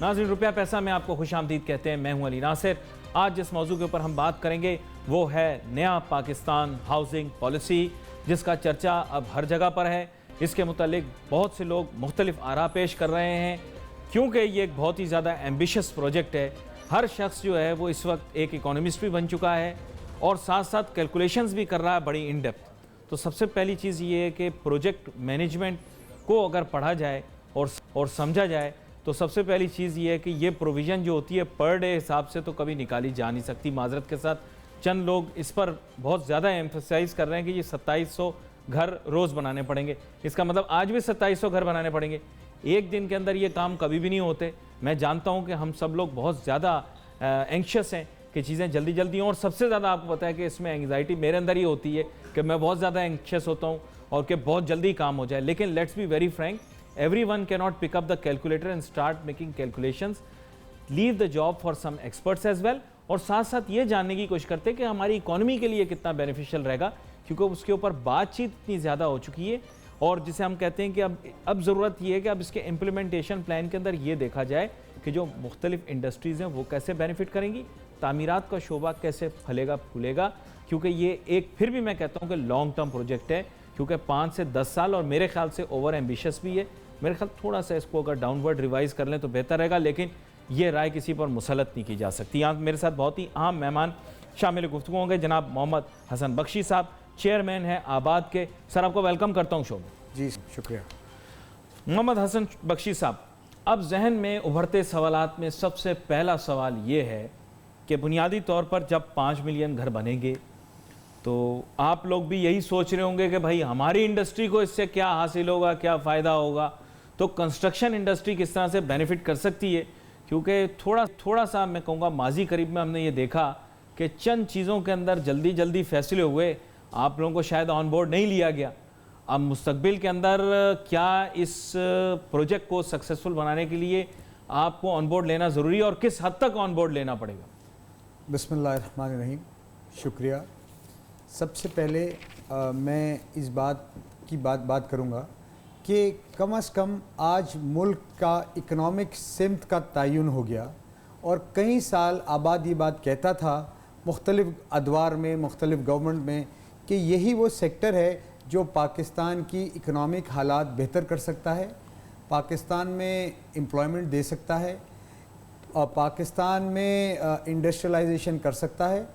नाज़रीन, रुपया पैसा में आपको खुशामदीद कहते हैं। मैं हूं अली नासिर। आज जिस मौजू के ऊपर हम बात करेंगे वो है नया पाकिस्तान हाउसिंग पॉलिसी, जिसका चर्चा अब हर जगह पर है। इसके मुतालिक बहुत से लोग मुख्तलिफ आरा पेश कर रहे हैं, क्योंकि ये एक बहुत ही ज़्यादा एम्बिशियस प्रोजेक्ट है। हर शख्स जो है वो इस वक्त एक इकोनॉमिस्ट भी बन चुका है और साथ साथ कैलकुलेशंस भी कर रहा है बड़ी इन डेप्थ। तो सबसे पहली चीज़ ये है कि प्रोजेक्ट मैनेजमेंट को अगर पढ़ा जाए और समझा जाए तो सबसे पहली चीज़ ये है कि ये प्रोविज़न जो होती है पर डे हिसाब से तो कभी निकाली जा नहीं सकती। माजरत के साथ चंद लोग इस पर बहुत ज़्यादा एम्फसाइज़ कर रहे हैं कि ये 2700 घर रोज़ बनाने पड़ेंगे। इसका मतलब आज भी 2700 घर बनाने पड़ेंगे। एक दिन के अंदर ये काम कभी भी नहीं होते। मैं जानता हूँ कि हम सब लोग बहुत ज़्यादा एंक्शस हैं कि चीज़ें जल्दी जल्दी हों, और सबसे ज़्यादा आपको पता है कि इसमें एंग्जाइटी मेरे अंदर ही होती है कि मैं बहुत ज़्यादा एंक्शस होता हूँ और कि बहुत जल्दी काम हो जाए। लेकिन let's be very Frank, everyone cannot pick up the calculator and start making calculations. Leave the job for some experts as well. और साथ साथ ये जानने की कोशिश करते हैं कि हमारी इकोनॉमी के लिए कितना बेनिफिशियल रहेगा, क्योंकि उसके ऊपर बातचीत इतनी ज़्यादा हो चुकी है। और जिसे हम कहते हैं कि अब ज़रूरत ये है कि अब इसके इम्प्लीमेंटेशन प्लान के अंदर ये देखा जाए कि जो मुख्तलिफ इंडस्ट्रीज़ हैं वो कैसे बेनिफिट करेंगी, तामीरात का शोबा कैसे फलेगा फूलेगा, क्योंकि ये एक फिर भी मैं कहता हूँ कि लॉन्ग टर्म प्रोजेक्ट है, क्योंकि 5 से 10 साल और मेरे ख्याल से ओवर एम्बिशियस भी है। मेरे ख्याल थोड़ा सा इसको अगर डाउनवर्ड रिवाइज़ कर लें तो बेहतर रहेगा, लेकिन ये राय किसी पर मुसलत नहीं की जा सकती। यहाँ मेरे साथ बहुत ही अहम मेहमान शामिल गुफ्तगू होंगे। जनाब मोहम्मद हसन बख्शी साहब, चेयरमैन हैं आबाद के। सर, आपको वेलकम करता हूँ शो में। जी शुक्रिया। मोहम्मद हसन बख्शी साहब, अब जहन में उभरते सवालात में सबसे पहला सवाल ये है कि बुनियादी तौर पर जब 5 मिलियन घर बनेंगे तो आप लोग भी यही सोच रहे होंगे कि भाई हमारी इंडस्ट्री को इससे क्या हासिल होगा, क्या फ़ायदा होगा। तो कंस्ट्रक्शन इंडस्ट्री किस तरह से बेनिफिट कर सकती है, क्योंकि थोड़ा सा मैं कहूँगा माजी करीब में हमने ये देखा कि चंद चीज़ों के अंदर जल्दी जल्दी फैसले हुए, आप लोगों को शायद ऑन बोर्ड नहीं लिया गया। अब मुस्तकबिल के अंदर क्या इस प्रोजेक्ट को सक्सेसफुल बनाने के लिए आपको ऑन बोर्ड लेना ज़रूरी है और किस हद तक ऑन बोर्ड लेना पड़ेगा? बिस्मिल्लाहिर्रहमानिर्रहीम, शुक्रिया। सबसे पहले मैं इस बात की बात करूँगा कि कम से कम आज मुल्क का इकनॉमिक सिमत का तयन हो गया, और कई साल आबाद ये बात कहता था मुख्तलिफ़ अदवार में, मुख्तलिफ़ गवर्नमेंट में, कि यही वो सेक्टर है जो पाकिस्तान की इकनॉमिक हालात बेहतर कर सकता है, पाकिस्तान में एम्प्लॉयमेंट दे सकता है, और पाकिस्तान में इंडस्ट्रियलाइजेशन कर सकता है,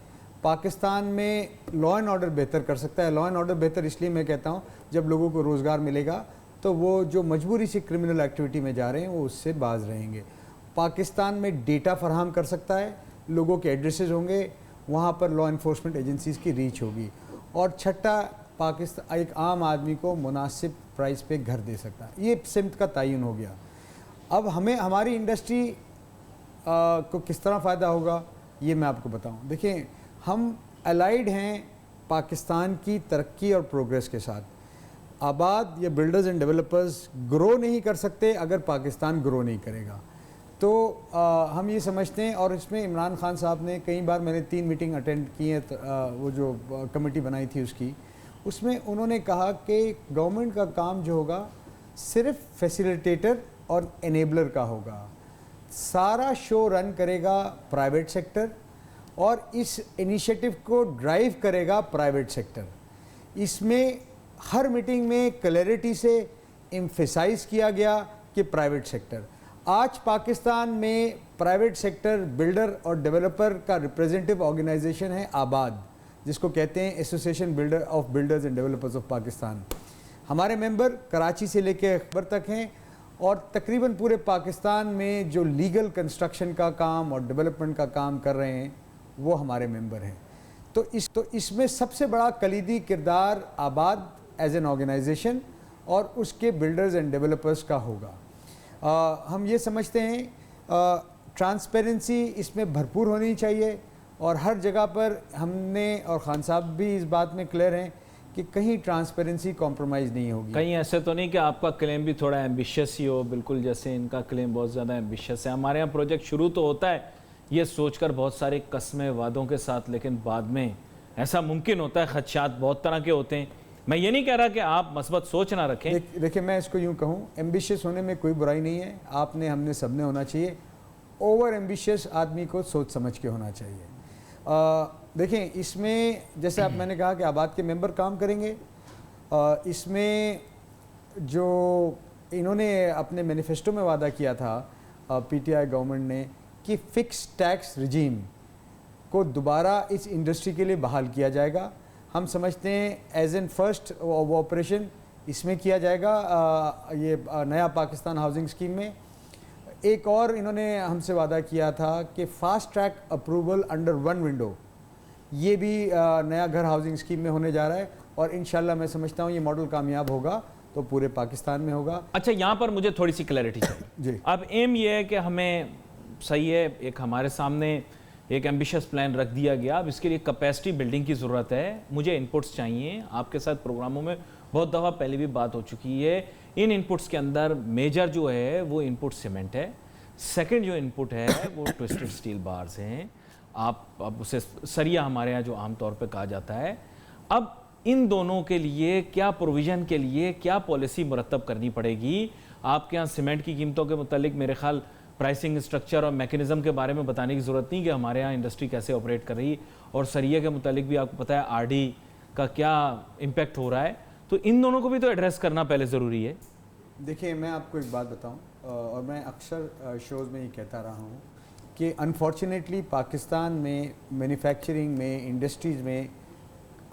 पाकिस्तान में लॉ एंड ऑर्डर बेहतर कर सकता है। लॉ एंड ऑर्डर बेहतर इसलिए मैं कहता हूँ, जब लोगों को रोज़गार मिलेगा तो वो जो मजबूरी से क्रिमिनल एक्टिविटी में जा रहे हैं वो उससे बाज रहेंगे। पाकिस्तान में डेटा फराहम कर सकता है, लोगों के एड्रेसेस होंगे, वहाँ पर लॉ इन्फोर्समेंट एजेंसीज़ की रीच होगी। और छठा, पाकिस्तान एक आम आदमी को मुनासिब प्राइस पे घर दे सकता है। ये सिमत का तयन हो गया। अब हमें हमारी इंडस्ट्री को किस तरह फ़ायदा होगा ये मैं आपको बताऊँ। देखिए, हम अलाइड हैं पाकिस्तान की तरक्की और प्रोग्रेस के साथ। आबाद या बिल्डर्स एंड डेवलपर्स ग्रो नहीं कर सकते अगर पाकिस्तान ग्रो नहीं करेगा। तो हम ये समझते हैं, और इसमें इमरान खान साहब ने कई बार, मैंने 3 मीटिंग अटेंड की है, वो जो कमेटी बनाई थी उसमें उन्होंने कहा कि गवर्नमेंट का काम जो होगा सिर्फ फैसिलिटेटर और एनेबलर का होगा, सारा शो रन करेगा प्राइवेट सेक्टर, और इस इनिशिएटिव को ड्राइव करेगा प्राइवेट सेक्टर। इसमें हर मीटिंग में क्लैरिटी से एम्फेसाइज किया गया कि प्राइवेट सेक्टर, आज पाकिस्तान में प्राइवेट सेक्टर बिल्डर और डेवलपर का रिप्रेजेंटेटिव ऑर्गेनाइजेशन है आबाद, जिसको कहते हैं association builder of builders and developers of Pakistan. हमारे मेंबर कराची से लेकर खबर तक हैं, और तकरीबन पूरे पाकिस्तान में जो लीगल कंस्ट्रक्शन का काम और डेवलपमेंट का काम कर रहे हैं वो हमारे मेंबर हैं। तो इसमें सबसे बड़ा कलीदी किरदार आबाद एज एन ऑर्गेनाइजेशन और उसके बिल्डर्स एंड डेवलपर्स का होगा। हम ये समझते हैं ट्रांसपेरेंसी इसमें भरपूर होनी चाहिए, और हर जगह पर हमने, और खान साहब भी इस बात में क्लियर हैं कि कहीं ट्रांसपेरेंसी कॉम्प्रोमाइज़ नहीं होगी। कहीं ऐसे तो नहीं कि आपका क्लेम भी थोड़ा एम्बिशियस ही हो, बिल्कुल जैसे इनका क्लेम बहुत ज़्यादा एम्बिशियस है। हमारे यहाँ प्रोजेक्ट शुरू तो होता है ये सोचकर बहुत सारे कस्में वादों के साथ, लेकिन बाद में ऐसा मुमकिन होता है, खदशात बहुत तरह के होते हैं। मैं ये नहीं कह रहा कि आप मस्बत सोच ना रखें। देखिए, मैं इसको यूँ कहूँ, एम्बिशियस होने में कोई बुराई नहीं है, आपने हमने सबने होना चाहिए, ओवर एम्बिशियस आदमी को सोच समझ के होना चाहिए। देखें, इसमें जैसे आप मैंने कहा कि आबाद के मेंबर काम करेंगे, इसमें जो इन्होंने अपने मैनिफेस्टो में वादा किया था पीटीआई गवर्नमेंट ने कि फ़िक्स टैक्स रिजीम को दोबारा इस इंडस्ट्री के लिए बहाल किया जाएगा। हम समझते हैं एज एन फर्स्ट वो ऑपरेशन इसमें किया जाएगा, ये नया पाकिस्तान हाउसिंग स्कीम में। एक और इन्होंने हमसे वादा किया था कि fast track approval under one window, ये भी नया घर हाउसिंग स्कीम में होने जा रहा है और इंशाल्लाह मैं समझता हूँ ये मॉडल कामयाब होगा तो पूरे पाकिस्तान में होगा। अच्छा, यहाँ पर मुझे थोड़ी सी क्लैरिटी चाहिए जी। अब एम ये है कि हमें सही है, एक हमारे सामने एक एम्बिशियस प्लान रख दिया गया, अब इसके लिए कैपेसिटी बिल्डिंग की ज़रूरत है, मुझे इनपुट्स चाहिए। आपके साथ प्रोग्रामों में बहुत दफ़ा पहले भी बात हो चुकी है। इन इनपुट्स के अंदर मेजर जो है वो इनपुट सीमेंट है, सेकंड जो इनपुट है वो ट्विस्टेड स्टील बार्स हैं, आप उसे सरिया हमारे यहाँ जो आमतौर पे कहा जाता है। अब इन दोनों के लिए क्या प्रोविज़न के लिए क्या पॉलिसी मुरतब करनी पड़ेगी? आपके यहाँ सीमेंट की कीमतों के मुतालिक मेरे ख्याल प्राइसिंग स्ट्रक्चर और मैकेनिज़्म के बारे में बताने की ज़रूरत नहीं कि हमारे यहाँ इंडस्ट्री कैसे ऑपरेट कर रही, और सरिया के मुतालिक भी आपको पता है आरडी का क्या इम्पेक्ट हो रहा है। तो इन दोनों को भी तो एड्रेस करना पहले ज़रूरी है। देखिए, मैं आपको एक बात बताऊं, और मैं अक्सर शोज़ में ये कहता रहा हूं कि अनफॉर्चुनेटली पाकिस्तान में मैन्युफैक्चरिंग में, इंडस्ट्रीज़ में,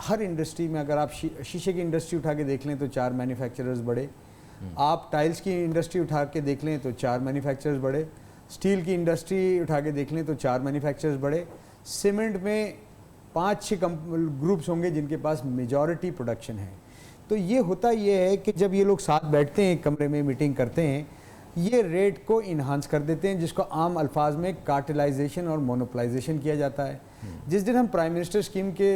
हर इंडस्ट्री में अगर आप शीशे की इंडस्ट्री उठा के देख लें तो 4 मैन्युफैक्चरर्स बड़े, आप टाइल्स की इंडस्ट्री उठा के देख लें तो 4 मैन्युफैक्चरर्स बड़े, स्टील की इंडस्ट्री उठा के देख लें तो 4 मैन्युफैक्चरर्स बड़े, सीमेंट में 5-6 ग्रुप्स होंगे जिनके पास मेजॉरिटी प्रोडक्शन है। तो ये होता ये है कि जब ये लोग साथ बैठते हैं, कमरे में मीटिंग करते हैं, ये रेट को इन्हांस कर देते हैं, जिसको आम अल्फाज में कार्टेलाइजेशन और मोनोपलाइजेशन किया जाता है। जिस दिन हम प्राइम मिनिस्टर स्कीम के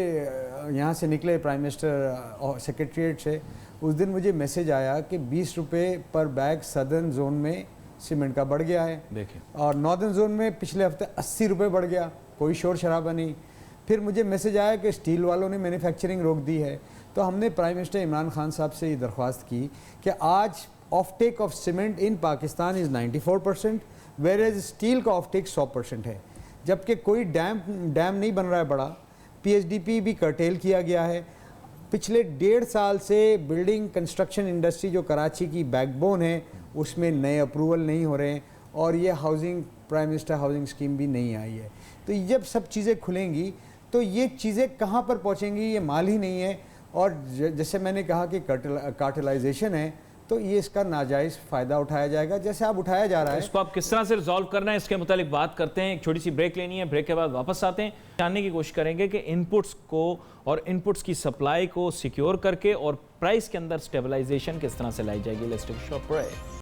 यहाँ से निकले, प्राइम मिनिस्टर सेक्रेटरीट से, उस दिन मुझे मैसेज आया कि 20 रुपये पर बैग सदर्न जोन में सीमेंट का बढ़ गया है, देखिए, और नॉर्दर्न जोन में पिछले हफ्ते 80 रुपये बढ़ गया, कोई शोर शराबा नहीं। फिर मुझे मैसेज आया कि स्टील वालों ने मैन्युफैक्चरिंग रोक दी है। तो हमने प्राइम मिनिस्टर इमरान खान साहब से ये दरख्वास्त की कि आज offtake of cement in Pakistan is 94%, average steel का ऑफ टेक 100% है, जबकि कोई डैम नहीं बन रहा है बड़ा। पीएचडीपी भी कर्टेल किया गया है। पिछले 1.5 साल से बिल्डिंग कंस्ट्रक्शन इंडस्ट्री जो कराची की बैकबोन है उसमें नए अप्रूवल नहीं हो रहे हैं, और ये housing prime minister housing scheme भी नहीं आई है। तो जब सब चीज़ें खुलेंगी तो ये चीज़ें कहाँ पर पहुँचेंगी, ये माल ही नहीं है। और जैसे मैंने कहा कि कार्टेलाइजेशन है, तो ये इसका नाजायज़ फ़ायदा उठाया जाएगा, जैसे अब उठाया जा रहा है। इसको आप किस तरह से रिजॉल्व करना है इसके मुतालिक बात करते हैं। एक छोटी सी ब्रेक लेनी है, ब्रेक के बाद वापस आते हैं, जानने की कोशिश करेंगे कि इनपुट्स को और इनपुट्स की सप्लाई को सिक्योर करके और प्राइस के अंदर स्टेबलाइजेशन किस तरह से लाई जाएगी। Let's take a short break.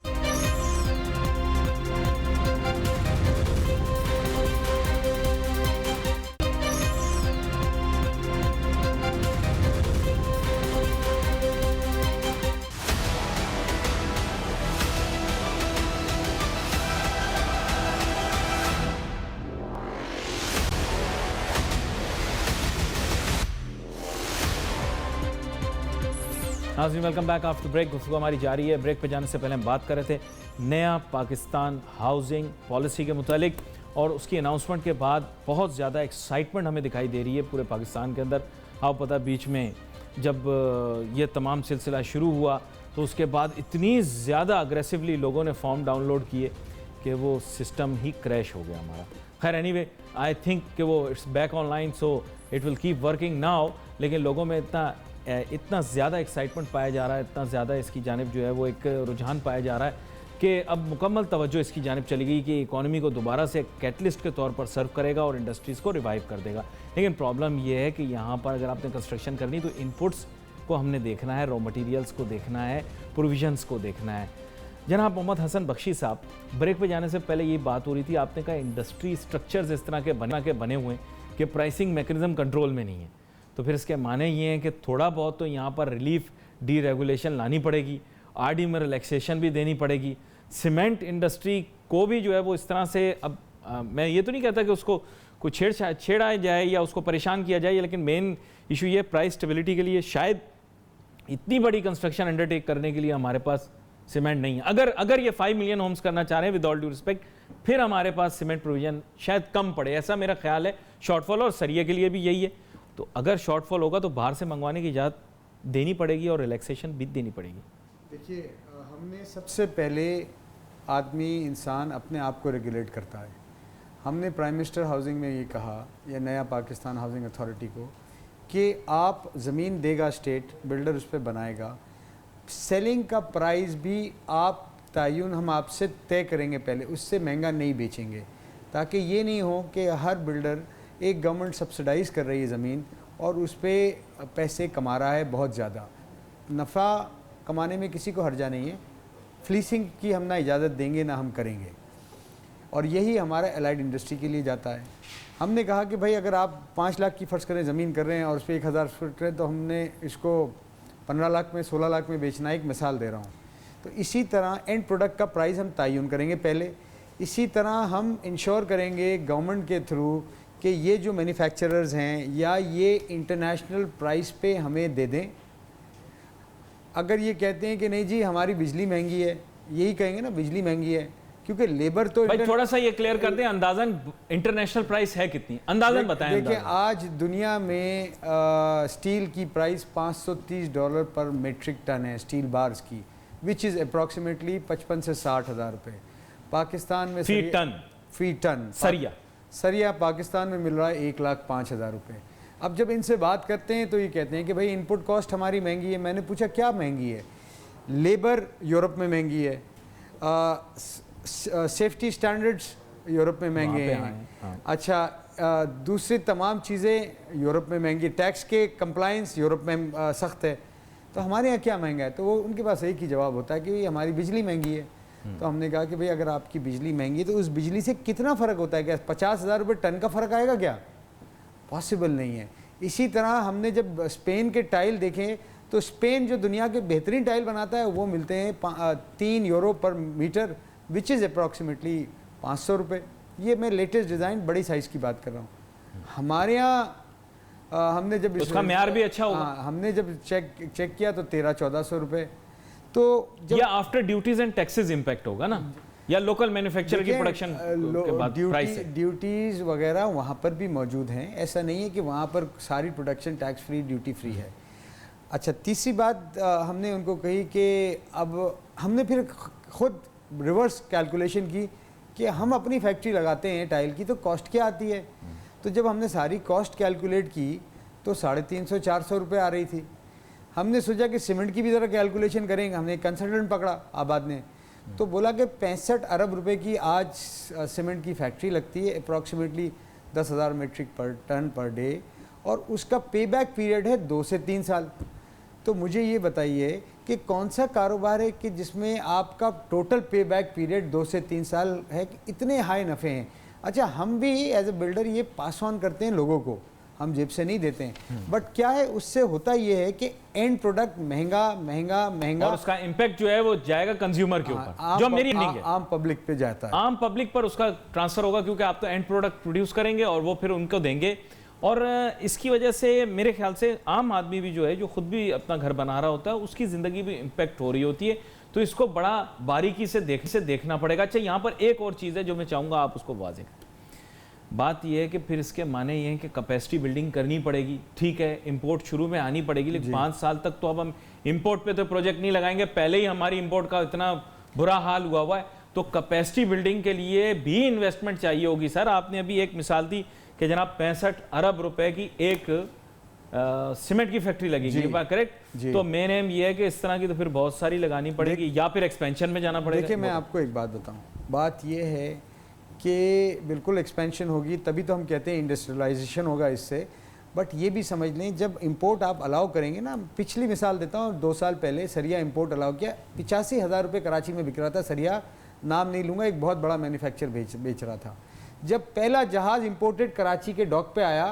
नाज़रीन, वेलकम बैक आफ्टर ब्रेक। गुफ्तगू हमारी जारी है। ब्रेक पे जाने से पहले हम बात कर रहे थे नया पाकिस्तान हाउसिंग पॉलिसी के मुतालिक, और उसकी अनाउंसमेंट के बाद बहुत ज़्यादा एक्साइटमेंट हमें दिखाई दे रही है पूरे पाकिस्तान के अंदर। आपको पता, बीच में जब ये तमाम सिलसिला शुरू हुआ तो उसके बाद इतनी ज़्यादा अग्रेसिवली लोगों ने फॉर्म डाउनलोड किए कि वो सिस्टम ही क्रैश हो गया हमारा। खैर, एनीवे, आई थिंक कि वो it's back online, so it will keep working now. लेकिन लोगों में इतना ज़्यादा एक्साइटमेंट पाया जा रहा है, इतना ज़्यादा इसकी जानिब जो है वो एक रुझान पाया जा रहा है कि अब मुकम्मल तवज्जो इसकी जानिब चली गई कि इकॉनमी को दोबारा से कैटलिस्ट के तौर पर सर्व करेगा और इंडस्ट्रीज़ को रिवाइव कर देगा। लेकिन प्रॉब्लम ये है कि यहाँ पर अगर आपने कंस्ट्रक्शन करनी तो इनपुट्स को हमने देखना है, रॉ मटीरियल्स को देखना है, प्रोविजंस को देखना है। जनाब मोहम्मद हसन बख्शी साहब, ब्रेक पे जाने से पहले ये बात हो रही थी, आपने कहा इंडस्ट्री स्ट्रक्चर्स इस तरह के बने हुए हैं कि प्राइसिंग मैकेनिज्म कंट्रोल में नहीं है। तो फिर इसके माने ये हैं कि थोड़ा बहुत तो यहाँ पर रिलीफ, डी रेगुलेशन लानी पड़ेगी, आरडी में रिलैक्सेशन भी देनी पड़ेगी। सीमेंट इंडस्ट्री को भी जो है वो इस तरह से, अब मैं ये तो नहीं कहता कि उसको कुछ छेड़ा जाए या उसको परेशान किया जाए, लेकिन मेन इशू ये प्राइस स्टेबिलिटी के लिए शायद इतनी बड़ी कंस्ट्रक्शन अंडरटेक करने के लिए हमारे पास सीमेंट नहीं है। अगर ये 5 मिलियन होम्स करना चाह रहे हैं विद ऑल ड्यू रिस्पेक्ट, फिर हमारे पास सीमेंट प्रोविजन शायद कम पड़े, ऐसा मेरा ख्याल है। शॉर्टफॉल और सरिया के लिए भी यही है। तो अगर शॉर्टफॉल होगा तो बाहर से मंगवाने की इजाज़त देनी पड़ेगी और रिलैक्सेशन भी देनी पड़ेगी। देखिए, हमने सबसे पहले आदमी इंसान अपने आप को रेगुलेट करता है। हमने प्राइम मिनिस्टर हाउसिंग में ये कहा, या नया पाकिस्तान हाउसिंग अथॉरिटी को, कि आप ज़मीन देगा स्टेट, बिल्डर उस पर बनाएगा, सेलिंग का प्राइस भी आप तयन हम आपसे तय करेंगे पहले, उससे महंगा नहीं बेचेंगे, ताकि ये नहीं हो कि हर बिल्डर, एक गवर्नमेंट सब्सिडाइज कर रही है ज़मीन और उस पर पैसे कमा रहा है बहुत ज़्यादा। नफ़ा कमाने में किसी को हर्जा नहीं है, फ्लीसिंग की हम ना इजाज़त देंगे ना हम करेंगे, और यही हमारा एलाइड इंडस्ट्री के लिए जाता है। हमने कहा कि भाई अगर आप 5 लाख की फ़र्ज़ करें ज़मीन कर रहे हैं और उस पर 1000 फुट करें, तो हमने इसको 15 लाख में 16 लाख में बेचना, एक मिसाल दे रहा हूँ। तो इसी तरह एंड प्रोडक्ट का प्राइस हम तयन करेंगे पहले। इसी तरह हम इंश्योर करेंगे गवर्नमेंट के थ्रू कि ये जो मैन्युफैक्चरर्स हैं या ये इंटरनेशनल प्राइस पे हमें दे दें। अगर ये कहते हैं कि नहीं जी हमारी बिजली महंगी है, यही कहेंगे ना बिजली महंगी है, क्योंकि लेबर तो भाई थोड़ा सा ये क्लियर कर दें, अंदाजन इंटरनेशनल प्राइस है कितनी, अंदाजन बताएं। देखिए, आज दुनिया में स्टील की प्राइस $530 पर मेट्रिक टन है, स्टील बार्स की, विच इज़ अप्रॉक्सीमेटली 55 से 60 हज़ार रुपये। पाकिस्तान में फी टन सरिया पाकिस्तान में मिल रहा है 1,05,000 रुपये। अब जब इनसे बात करते हैं तो ये कहते हैं कि भाई इनपुट कॉस्ट हमारी महंगी है। मैंने पूछा क्या महंगी है? लेबर यूरोप में महंगी है, सेफ्टी स्टैंडर्ड्स यूरोप में महंगे हैं, हाँ। अच्छा, दूसरी तमाम चीज़ें यूरोप में महंगी, टैक्स के कंप्लाइंस यूरोप में सख्त है, तो हमारे यहाँ क्या महंगा है? तो वो उनके पास एक ही जवाब होता है कि हमारी बिजली महंगी है। तो हमने कहा कि भाई अगर आपकी बिजली महंगी है तो उस बिजली से कितना फ़र्क होता है? क्या 50,000 रुपये टन का फ़र्क आएगा क्या? पॉसिबल नहीं है। इसी तरह हमने जब स्पेन के टाइल देखें तो स्पेन जो दुनिया के बेहतरीन टाइल बनाता है वो मिलते हैं 3 यूरो पर मीटर, विच इज़ अप्रॉक्सीमेटली 500 रुपये। ये मैं लेटेस्ट डिज़ाइन बड़ी साइज़ की बात कर रहा हूँ। हमारे यहाँ हमने जब उसका म्यार भी अच्छा होगा। हमने जब चेक किया तो 1300-1400 रुपये। तो जब या after duties and taxes impact होगा ना, या लोकल मैन्युफैक्चरर की प्रोडक्शन के बाद प्राइस है। ड्यूटीज़ वगैरह वहाँ पर भी मौजूद हैं, ऐसा नहीं है कि वहाँ पर सारी production tax free duty free है। अच्छा, तीसरी बात हमने उनको कही कि अब हमने फिर खुद रिवर्स कैलकुलेशन की कि हम अपनी फैक्ट्री लगाते हैं टाइल की तो कॉस्ट क्या आती है। तो जब हमने सारी कॉस्ट कैलकुलेट की तो 350-400 रुपये आ रही थी। हमने सोचा कि सीमेंट की भी ज़रा कैलकुलेशन करेंगे। हमने एक कंसल्टेंट पकड़ा आबाद ने, तो बोला कि 65 अरब रुपए की आज सीमेंट की फैक्ट्री लगती है, अप्रॉक्सीमेटली 10,000 मेट्रिक पर टन पर डे, और उसका पे बैक पीरियड है 2 से 3 साल। तो मुझे ये बताइए कि कौन सा कारोबार है कि जिसमें आपका टोटल पे बैक पीरियड 2 से 3 साल है, कि इतने हाई नफ़े हैं। अच्छा, हम भी एज ए बिल्डर ये पास ऑन करते हैं लोगों को, हम जेब से नहीं देते हैं, बट क्या है उससे होता ये है कि एंड प्रोडक्ट महंगा महंगा महंगा, और उसका इम्पैक्ट जो है वो जाएगा कंज्यूमर के ऊपर, जो मेरी रीडिंग है आम पब्लिक पे जाता है, आम पब्लिक पर उसका ट्रांसफर होगा, क्योंकि आप तो एंड प्रोडक्ट प्रोड्यूस करेंगे और वो फिर उनको देंगे। और इसकी वजह से मेरे ख्याल से आम आदमी भी जो है, जो खुद भी अपना घर बना रहा होता है, उसकी ज़िंदगी भी इम्पेक्ट हो रही होती है। तो इसको बड़ा बारीकी से देखना पड़ेगा। अच्छा, यहाँ पर एक और चीज़ है जो मैं चाहूँगा आप उसको वाज़ेह करें। बात यह है कि फिर इसके माने ये हैं कि कैपेसिटी बिल्डिंग करनी पड़ेगी, ठीक है, इंपोर्ट शुरू में आनी पड़ेगी, लेकिन 5 साल तक तो अब हम इंपोर्ट पे तो प्रोजेक्ट नहीं लगाएंगे। पहले ही हमारी इंपोर्ट का इतना बुरा हाल हुआ है, तो कैपेसिटी बिल्डिंग के लिए भी इन्वेस्टमेंट चाहिए होगी। सर, आपने अभी एक मिसाल दी कि जनाब 65 अरब रुपए की एक सीमेंट की फैक्ट्री लगेगी, करेक्ट? तो मेन एम ये है कि इस तरह की तो फिर बहुत सारी लगानी पड़ेगी, या फिर एक्सपेंशन में जाना पड़ेगा। देखिए, मैं आपको एक बात बताऊँ, बात ये है कि बिल्कुल एक्सपेंशन होगी तभी तो हम कहते हैं इंडस्ट्रियलाइजेशन होगा इससे। बट ये भी समझ लें, जब इंपोर्ट आप अलाउ करेंगे ना, पिछली मिसाल देता हूँ, 2 साल पहले सरिया इंपोर्ट अलाउ किया, 85,000 रुपये कराची में बिक रहा था सरिया, नाम नहीं लूँगा, एक बहुत बड़ा मैन्युफैक्चर बेच रहा था। जब पहला जहाज़ इंपोर्टेड कराची के डॉक पे आया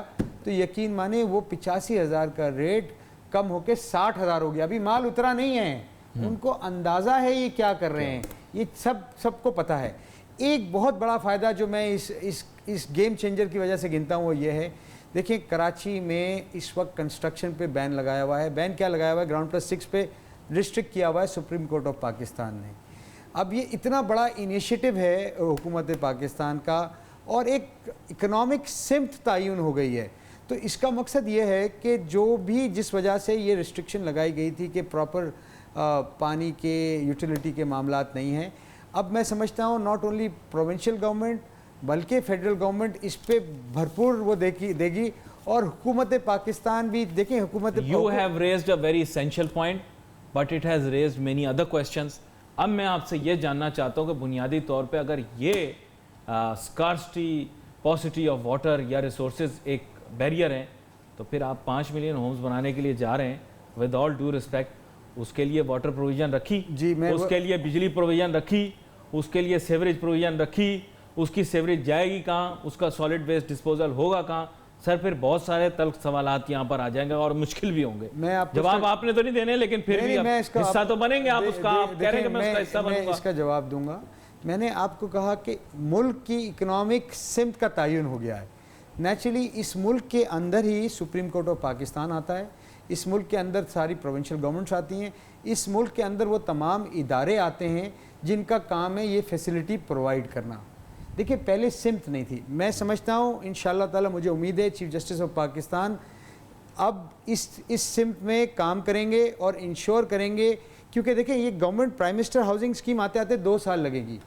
तो यकीन माने वो 85,000 का रेट कम होकर 60,000 हो गया। अभी माल उतरा नहीं है, उनको अंदाज़ा है ये क्या कर रहे हैं, ये सबको पता है। एक बहुत बड़ा फ़ायदा जो मैं इस गेम चेंजर की वजह से गिनता हूँ वो ये है, देखिए कराची में इस वक्त कंस्ट्रक्शन पे बैन लगाया हुआ है। बैन क्या लगाया हुआ है? ग्राउंड +6 पे रिस्ट्रिक्ट किया हुआ है सुप्रीम कोर्ट ऑफ पाकिस्तान ने। अब ये इतना बड़ा इनिशिएटिव है हुकूमत पाकिस्तान का और एक इकोनॉमिक सिमत तयन हो गई है। तो इसका मकसद ये है कि जो भी जिस वजह से ये रिस्ट्रिक्शन लगाई गई थी कि प्रॉपर पानी के यूटिलिटी के मामलात नहीं हैं, अब मैं समझता हूँ नॉट ओनली प्रोविंशियल गवर्नमेंट बल्कि फेडरल गवर्नमेंट इस पे भरपूर वो देगी और हुकूमत पाकिस्तान भी देखें। हुकूमत you have raised a very essential point but it has raised many other questions. अब मैं आपसे ये जानना चाहता हूँ कि बुनियादी तौर पे अगर ये स्कार्सिटी पॉसिटी ऑफ वाटर या रिसोर्सेज एक बैरियर है तो फिर आप 5 मिलियन होम्स बनाने के लिए जा रहे हैं। विद ऑल ड्यू रिस्पेक्ट, उसके लिए वाटर प्रोविजन रखी जी, मैं उसके लिए बिजली प्रोविजन रखी, उसके लिए सेवरेज प्रोविजन रखी, उसकी सेवरेज जाएगी कहाँ, उसका सॉलिड वेस्ट डिस्पोजल होगा कहाँ? सर फिर बहुत सारे तल्ख सवालात यहाँ पर आ जाएंगे और मुश्किल भी होंगे। मैं आपको जवाब आपने तो नहीं देने, लेकिन फिर भी हिस्सा तो बनेंगे आप उसका। आप कह रहे हैं कि मैं उसका हिस्सा बनूंगा। इसका जवाब दूंगा। मैंने आपको कहा कि मुल्क की इकोनॉमिक सिमत का तयन हो गया है। नेचुरली इस मुल्क के अंदर ही सुप्रीम कोर्ट ऑफ पाकिस्तान आता है, इस मुल्क के अंदर सारी प्रोविंशियल गवर्नमेंट्स आती हैं, इस मुल्क के अंदर वो तमाम इदारे आते हैं जिनका काम है ये फैसिलिटी प्रोवाइड करना। देखिए पहले सिमत नहीं थी। मैं समझता हूँ इंशाअल्लाह ताला, मुझे उम्मीद है चीफ जस्टिस ऑफ पाकिस्तान अब इस सिमत में काम करेंगे और इंश्योर करेंगे, क्योंकि देखिए ये government prime minister housing scheme आते आते 2 साल लगेगी।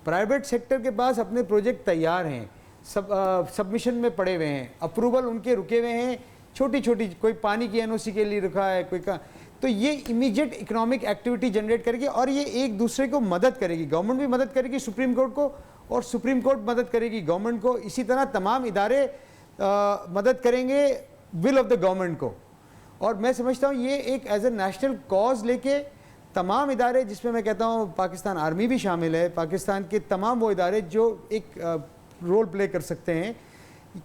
प्राइवेट सेक्टर के पास अपने प्रोजेक्ट तैयार हैं, सबमिशन में पड़े हुए हैं, अप्रूवल उनके रुके हुए हैं, छोटी छोटी कोई पानी की एनओसी के लिए रुका है कोई का। तो ये इमीडिएट इकोनॉमिक एक्टिविटी जनरेट करेगी और ये एक दूसरे को मदद करेगी। गवर्नमेंट भी मदद करेगी सुप्रीम कोर्ट को और सुप्रीम कोर्ट मदद करेगी गवर्नमेंट को। इसी तरह तमाम इदारे मदद करेंगे विल ऑफ द गवर्नमेंट को। और मैं समझता हूँ ये एक एज ए नेशनल कॉज लेके तमाम इदारे, जिसमें मैं कहता हूँ पाकिस्तान आर्मी भी शामिल है, पाकिस्तान के तमाम वो इदारे जो एक रोल प्ले कर सकते हैं,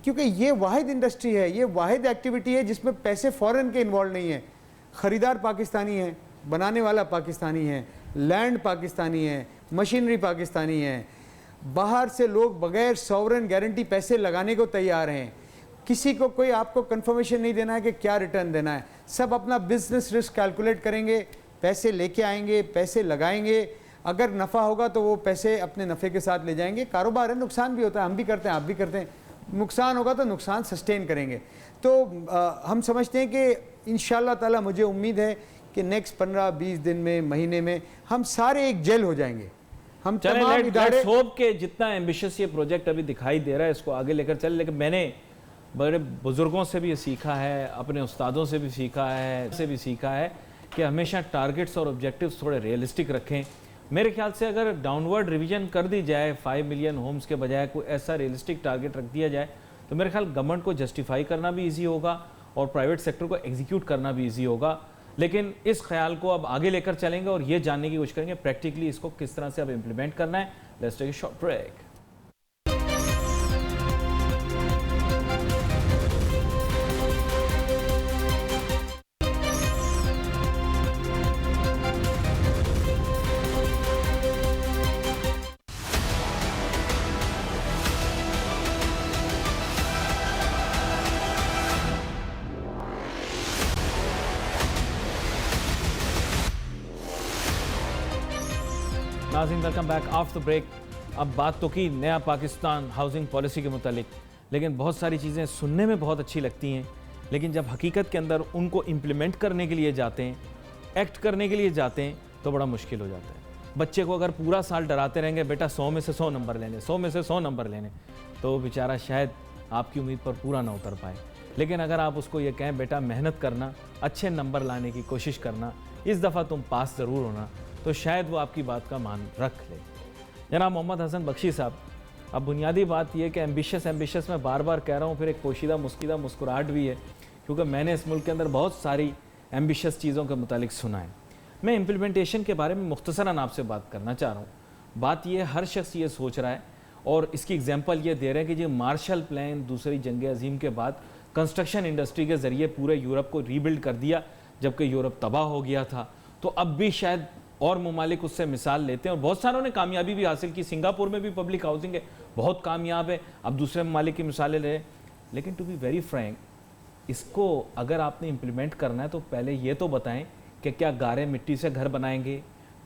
क्योंकि ये वाहिद इंडस्ट्री है, ये वाहिद एक्टिविटी है जिसमें पैसे फॉरेन के इन्वॉल्व नहीं है। ख़रीदार पाकिस्तानी है, बनाने वाला पाकिस्तानी है, लैंड पाकिस्तानी है, मशीनरी पाकिस्तानी है, बाहर से लोग बगैर सॉवरेन गारंटी पैसे लगाने को तैयार हैं। किसी को कोई आपको कंफर्मेशन नहीं देना है कि क्या रिटर्न देना है, सब अपना बिजनेस रिस्क कैलकुलेट करेंगे, पैसे लेके आएंगे, पैसे लगाएंगे, अगर नफ़ा होगा तो वो पैसे अपने नफ़े के साथ ले जाएंगे। कारोबार है, नुकसान भी होता है, हम भी करते हैं, आप भी करते हैं, नुकसान होगा तो नुकसान सस्टेन करेंगे। तो हम समझते हैं कि इंशाअल्लाह ताला मुझे उम्मीद है कि नेक्स्ट 15-20 दिन में, महीने में हम सारे एक जेल हो जाएंगे। हम तमाम इदारे होप के जितना एम्बिशियस ये प्रोजेक्ट अभी दिखाई दे रहा है इसको आगे लेकर चले। लेकिन मैंने बड़े बुजुर्गों से भी ये सीखा है, अपने उस्तादों से भी सीखा है कि हमेशा टारगेट्स और ऑब्जेक्टिव्स थोड़े रियलिस्टिक रखें। मेरे ख्याल से अगर डाउनवर्ड रिवीजन कर दी जाए, 5 मिलियन होम्स के बजाय कोई ऐसा रियलिस्टिक टारगेट रख दिया जाए तो मेरे ख्याल गवर्नमेंट को जस्टिफाई करना भी ईजी होगा और प्राइवेट सेक्टर को एग्जीक्यूट करना भी ईजी होगा। लेकिन इस ख्याल को अब आगे लेकर चलेंगे और ये जानने की कोशिश करेंगे प्रैक्टिकली इसको किस तरह से अब इम्प्लीमेंट करना है। Let's take a short break. नाज़रीन welcome back after the break. अब बात तो की नया पाकिस्तान हाउसिंग पॉलिसी के मुतालिक, लेकिन बहुत सारी चीज़ें सुनने में बहुत अच्छी लगती हैं, लेकिन जब हकीकत के अंदर उनको इम्प्लीमेंट करने के लिए जाते हैं, एक्ट करने के लिए जाते हैं तो बड़ा मुश्किल हो जाता है। बच्चे को अगर पूरा साल डराते रहेंगे बेटा 100 में से 100 नंबर लेने, 100 में से 100 नंबर लेने, तो वो बेचारा शायद आपकी उम्मीद पर पूरा ना उतर पाए। लेकिन अगर आप उसको ये कहें बेटा मेहनत करना, अच्छे नंबर लाने की कोशिश करना, इस दफ़ा तुम पास ज़रूर होना, तो शायद वो आपकी बात का मान रख ले। जनाब मोहम्मद हसन बख्शी साहब, अब बुनियादी बात यह कि एम्बिशियस मैं बार बार कह रहा हूँ, फिर एक पोशीदा मुस्कुराहट भी है, क्योंकि मैंने इस मुल्क के अंदर बहुत सारी एम्बिशियस चीज़ों के मुतालिक सुना है। मैं इम्प्लीमेंटेशन के बारे में मुख्तसरन आपसे बात करना चाह रहा हूँ। बात यह हर शख्स ये सोच रहा है और इसकी एग्जाम्पल ये दे रहे हैं कि जो मार्शल प्लान दूसरी जंग अजीम के बाद कंस्ट्रक्शन इंडस्ट्री के ज़रिए पूरे यूरोप को रीबिल्ड कर दिया, जबकि यूरोप तबाह हो गया था। तो अब भी शायद और ममालिक उससे मिसाल लेते हैं और बहुत सारों ने कामयाबी भी हासिल की। सिंगापुर में भी पब्लिक हाउसिंग है, बहुत कामयाब है, अब दूसरे ममालिक की मिसालें ले। लेकिन टू बी वेरी फ्रैंक, इसको अगर आपने इम्प्लीमेंट करना है तो पहले ये तो बताएं कि क्या गारे मिट्टी से घर बनाएंगे,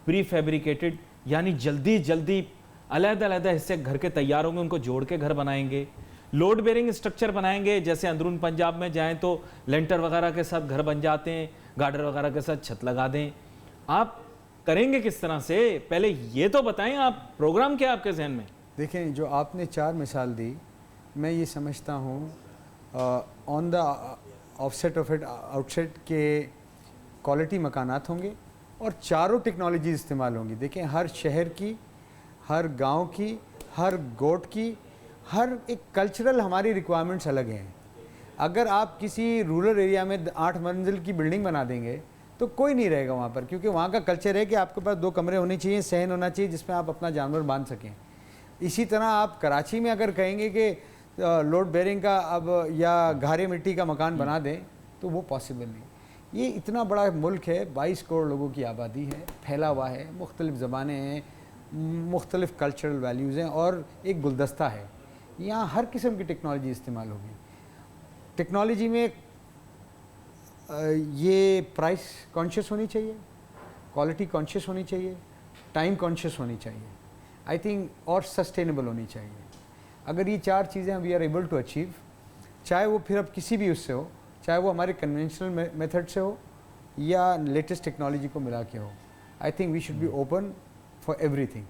प्री फैब्रिकेटेड यानी जल्दी जल्दी अलग-अलग हिस्से घर के तैयार होंगे उनको जोड़ के घर बनाएंगे, लोड बेरिंग स्ट्रक्चर बनाएंगे, जैसे अंदरून पंजाब में जाएं तो लेंटर वगैरह के साथ घर बन जाते हैं, गार्डर वगैरह के साथ छत लगा दें। आप करेंगे किस तरह से, पहले ये तो बताएं, आप प्रोग्राम क्या है आपके जहन में? देखें, जो आपने 4 मिसाल दी, मैं ये समझता हूँ on the offset of it outset के क्वालिटी मकानात होंगे और चारों टेक्नोलॉजी इस्तेमाल होंगी। देखें, हर शहर की, हर गांव की, हर गोट की, हर एक कल्चरल हमारी रिक्वायरमेंट्स अलग हैं। अगर आप किसी रूरल एरिया में 8 मंजिल की बिल्डिंग बना देंगे तो कोई नहीं रहेगा वहाँ पर, क्योंकि वहाँ का कल्चर है कि आपके पास 2 कमरे होने चाहिए, सहन होना चाहिए जिसमें आप अपना जानवर बांध सकें। इसी तरह आप कराची में अगर कहेंगे कि लोड बेरिंग का अब या घारे मिट्टी का मकान बना दें तो वो पॉसिबल नहीं। ये इतना बड़ा मुल्क है, 22 करोड़ लोगों की आबादी है, फैला हुआ है, मुख्तलिफ ज़बानें हैं, मुख्तलिफ कल्चरल वैल्यूज़ हैं और एक गुलदस्ता है। यहाँ हर किस्म की टेक्नोलॉजी इस्तेमाल होगी। टेक्नोलॉजी में ये प्राइस कॉन्शियस होनी चाहिए, क्वालिटी कॉन्शियस होनी चाहिए, टाइम कॉन्शियस होनी चाहिए, आई थिंक, और सस्टेनेबल होनी चाहिए। अगर ये 4 चीज़ें we are able to achieve, चाहे वो फिर अब किसी भी उससे हो, चाहे वो हमारे कन्वेंशनल मेथड से हो या लेटेस्ट टेक्नोलॉजी को मिला के हो, I think we should be open for everything.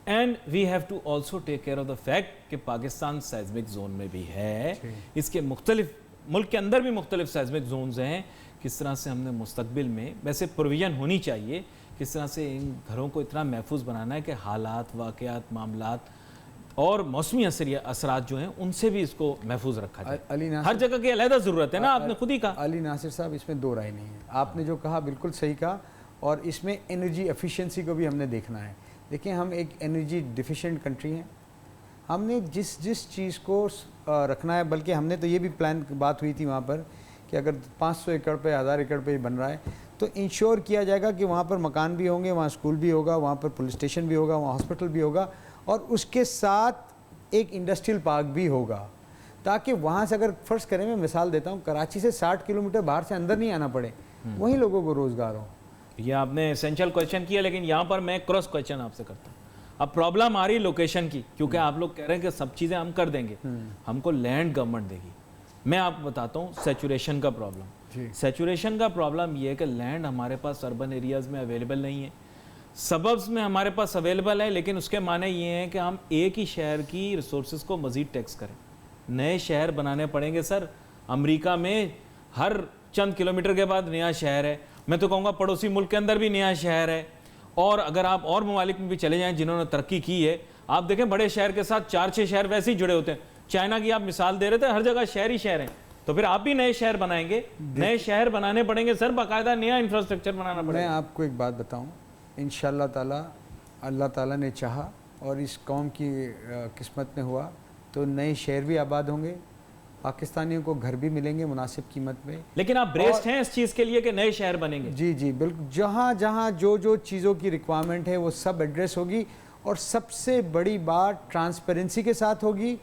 And we have to also take care of the fact कि पाकिस्तान साइज्मिक जोन में भी है, इसके मुख्तलिफ मुल्क के अंदर भी मुख्तलिफ साइज्मिक जोन्स हैं। किस तरह से हमने मुस्तकबिल में, वैसे प्रोविजन होनी चाहिए, किस तरह से इन घरों को इतना महफूज बनाना है कि हालात, वाक़यात, मामलात और मौसमी असरात जो हैं उनसे भी इसको महफूज रखा जाए। हर जगह की अलहदा ज़रूरत है ना, आपने खुद ही कहा। अली नासिर साहब, इसमें 2 राय नहीं है। आपने जो कहा बिल्कुल सही कहा, और इसमें एनर्जी एफिशिएंसी को भी हमने देखना है। देखिए, हम एक एनर्जी डिफिशिएंट कंट्री हैं। हमने जिस चीज़ को रखना है, बल्कि हमने तो ये भी प्लान बात हुई थी वहाँ पर कि अगर 500 एकड़ पे, 1000 एकड़ पे बन रहा है तो इंश्योर किया जाएगा कि वहाँ पर मकान भी होंगे, वहाँ स्कूल भी होगा, वहाँ पर पुलिस स्टेशन भी होगा, वहाँ हॉस्पिटल भी होगा, और उसके साथ एक इंडस्ट्रियल पार्क भी होगा, ताकि वहाँ से, अगर फ़र्ज़ करें, मैं मिसाल देता हूँ, कराची से 60 किलोमीटर बाहर से अंदर नहीं आना पड़े, वहीं लोगों को रोज़गार हो। ये आपने एसेंशियल क्वेश्चन किया, लेकिन यहाँ पर मैं क्रॉस क्वेश्चन आपसे करता हूँ। अब प्रॉब्लम आ रही लोकेशन की, क्योंकि आप लोग कह रहे हैं कि सब चीज़ें हम कर देंगे, हमको लैंड गवर्नमेंट देगी। मैं आपको बताता हूँ सैचुरेशन का प्रॉब्लम। सैचुरेशन का प्रॉब्लम ये है कि लैंड हमारे पास अर्बन एरियाज़ में अवेलेबल नहीं है, सबब्स में हमारे पास अवेलेबल है, लेकिन उसके माने ये हैं कि हम एक ही शहर की रिसोर्सेज को मज़ीद टैक्स करें। नए शहर बनाने पड़ेंगे सर। अमेरिका में हर चंद किलोमीटर के बाद नया शहर है, मैं तो कहूँगा पड़ोसी मुल्क के अंदर भी नया शहर है। और अगर आप और ममालिक में भी चले जाएं जिन्होंने तरक्की की है, आप देखें बड़े शहर के साथ 4-6 शहर वैसे ही जुड़े होते हैं। चाइना की आप मिसाल दे रहे थे, हर जगह शहर ही शहर हैं। तो फिर आप भी नए शहर बनाएंगे, नए शहर बनाने पड़ेंगे सर, बाकायदा नया इंफ्रास्ट्रक्चर बनाना पड़ेगा। मैं आपको एक बात बताऊं, इंशाअल्लाह ताला, अल्लाह ताला ने चाहा और इस कौम की किस्मत में हुआ तो नए शहर भी आबाद होंगे, पाकिस्तानियों को घर भी मिलेंगे मुनासिब कीमत में। लेकिन आप ब्रेस्ड हैं इस चीज़ के लिए कि नए शहर बनेंगे? जी जी बिल्कुल, जहाँ जहाँ जो चीज़ों की रिक्वायरमेंट है वो सब एड्रेस होगी, और सबसे बड़ी बात ट्रांसपेरेंसी के साथ होगी,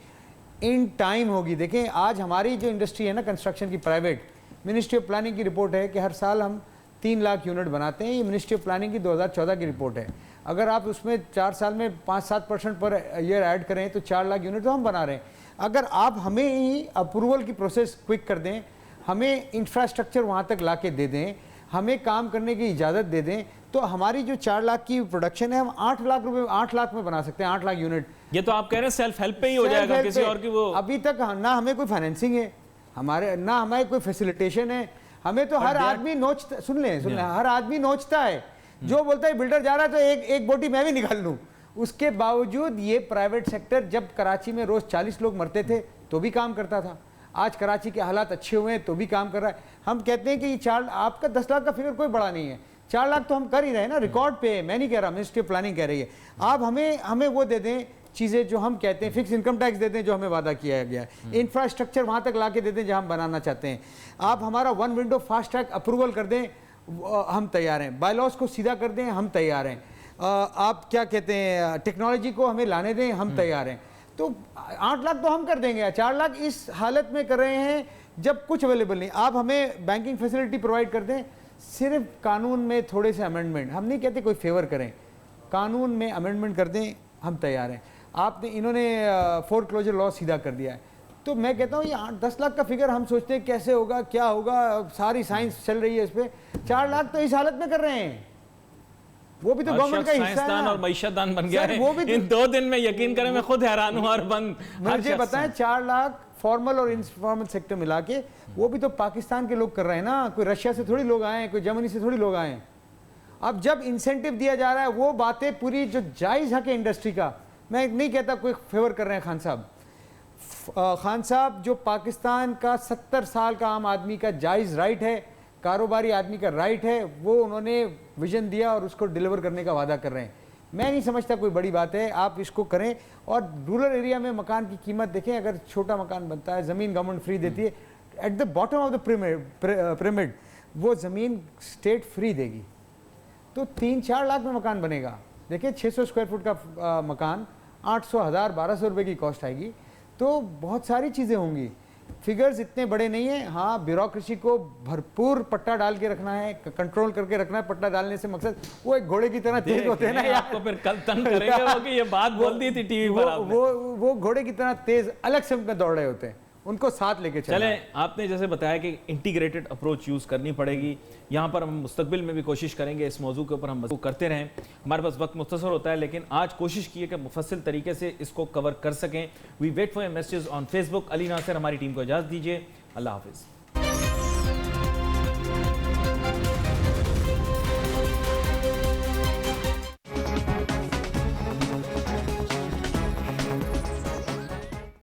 इन टाइम होगी। देखें, आज हमारी जो इंडस्ट्री है ना कंस्ट्रक्शन की, प्राइवेट, मिनिस्ट्री ऑफ प्लानिंग की रिपोर्ट है कि हर साल हम 3 लाख यूनिट बनाते हैं। ये मिनिस्ट्री ऑफ प्लानिंग की 2014 की रिपोर्ट है। अगर आप उसमें 4 साल में 5-7% पर ईयर ऐड करें तो 4 लाख यूनिट तो हम बना रहे हैं। अगर आप हमें ही अप्रूवल की प्रोसेस क्विक कर दें, हमें इंफ्रास्ट्रक्चर वहाँ तक ला के दे दें, हमें काम करने की इजाज़त दे दें, तो हमारी जो 4 लाख की प्रोडक्शन है हम 8 लाख में बना सकते हैं, 8 लाख यूनिट। ये तो आप कह रहे हैं सेल्फ हेल्प पे ही हो जाएगा, किसी और की वो अभी तक ना हमें कोई फाइनेंसिंग है, हमारे ना हमारे कोई फैसिलिटेशन है, हमें तो हर आदमी नोचता, सुन लें हर आदमी नोचता है, जो बोलता है बिल्डर जा रहा है तो एक बोटी मैं भी निकाल लूँ। उसके बावजूद ये प्राइवेट सेक्टर, जब कराची में रोज़ 40 लोग मरते थे तो भी काम करता था, आज कराची के हालात अच्छे हुए हैं तो भी काम कर रहा है। हम कहते हैं कि ये 4, आपका 10 लाख का फिगर कोई बड़ा नहीं है, 4 लाख तो हम कर ही रहे हैं ना, रिकॉर्ड पे है, मैं नहीं कह रहा, मिनिस्ट्री ऑफ प्लानिंग कह रही है। आप हमें वो दे दें चीज़ें जो हम कहते हैं, फिक्स इनकम टैक्स दे दें जो हमें वादा किया गया है, इंफ्रास्ट्रक्चर वहाँ तक ला के दे दें जहाँ हम बनाना चाहते हैं, आप हमारा 1 विंडो फास्ट ट्रैक अप्रूवल कर दें, हम तैयार हैं, बायलॉज को सीधा कर दें, हम तैयार हैं, आप क्या कहते हैं टेक्नोलॉजी को हमें लाने दें, हम तैयार हैं। तो 8 लाख तो हम कर देंगे, 4 लाख इस हालत में कर रहे हैं जब कुछ अवेलेबल नहीं। आप हमें बैंकिंग फैसिलिटी प्रोवाइड कर दें, सिर्फ कानून में थोड़े से अमेंडमेंट, हम नहीं कहते कोई फेवर करें, कानून में अमेंडमेंट कर दें, हम तैयार हैं। आपने इन्होंने फोरक्लोजर लॉ सीधा कर दिया है, तो मैं कहता हूँ ये 8-10 लाख का फिगर हम सोचते हैं कैसे होगा, क्या होगा, सारी साइंस चल रही है इस पर। 4 लाख तो इस हालत में कर रहे हैं, वो भी तो गवर्नमेंट का हिस्सा है और मईशतदान बन गया है। वो भी इन 2 दिन में यकीन करें मैं खुद हैरान हूँ। और बंद मुझे बताएं 4 लाख फॉर्मल और इनफॉर्मल सेक्टर मिला के, वो भी तो पाकिस्तान के लोग कर रहे हैं ना, कोई रशिया से थोड़ी लोग आए हैं, कोई जर्मनी से थोड़ी लोग आए हैं। अब जब इंसेंटिव दिया जा रहा है, वो बातें पूरी जो जायज़ हक है इंडस्ट्री का, मैं नहीं कहता कोई फेवर कर रहे हैं खान साहब। खान साहब जो पाकिस्तान का 70 साल का आम आदमी का जायज़ राइट है, कारोबारी आदमी का राइट है, वो उन्होंने विजन दिया और उसको डिलीवर करने का वादा कर रहे हैं। मैं नहीं समझता कोई बड़ी बात है, आप इसको करें। और रूरल एरिया में मकान की कीमत देखें, अगर छोटा मकान बनता है, ज़मीन गवर्नमेंट फ्री देती है, at the bottom of the pyramid वो ज़मीन स्टेट फ्री देगी, तो 3-4 लाख में मकान बनेगा। देखिए 600 स्क्वायर फुट का मकान 800, 1000, 1200 रुपये की कॉस्ट आएगी, तो बहुत सारी चीज़ें होंगी। फिगर्स इतने बड़े नहीं हैं। हाँ, ब्यूरोक्रेसी को भरपूर पट्टा डाल के रखना है, कंट्रोल करके रखना है। पट्टा डालने से मकसद वो एक घोड़े की तरह तेज होते हैं ना यार, आपको फिर कल तंग करेंगे वो कि ये बात बोल दी थी टीवी पर आपने। वो घोड़े की तरह तेज अलग से में दौड़ रहे होते हैं, उनको साथ लेके चले। आपने जैसे बताया कि इंटीग्रेटेड अप्रोच यूज़ करनी पड़ेगी, यहाँ पर हम मुस्तकबिल में भी कोशिश करेंगे इस मौजू के ऊपर हम मज़बूत करते रहें। हमारे पास वक्त मुख्तसर होता है, लेकिन आज कोशिश की है कि मुफस्सिल तरीके से इसको कवर कर सकें। We wait for your messages on Facebook. Ali Nasir हमारी टीम को इजाज़त दीजिए। अल्लाह हाफिज़।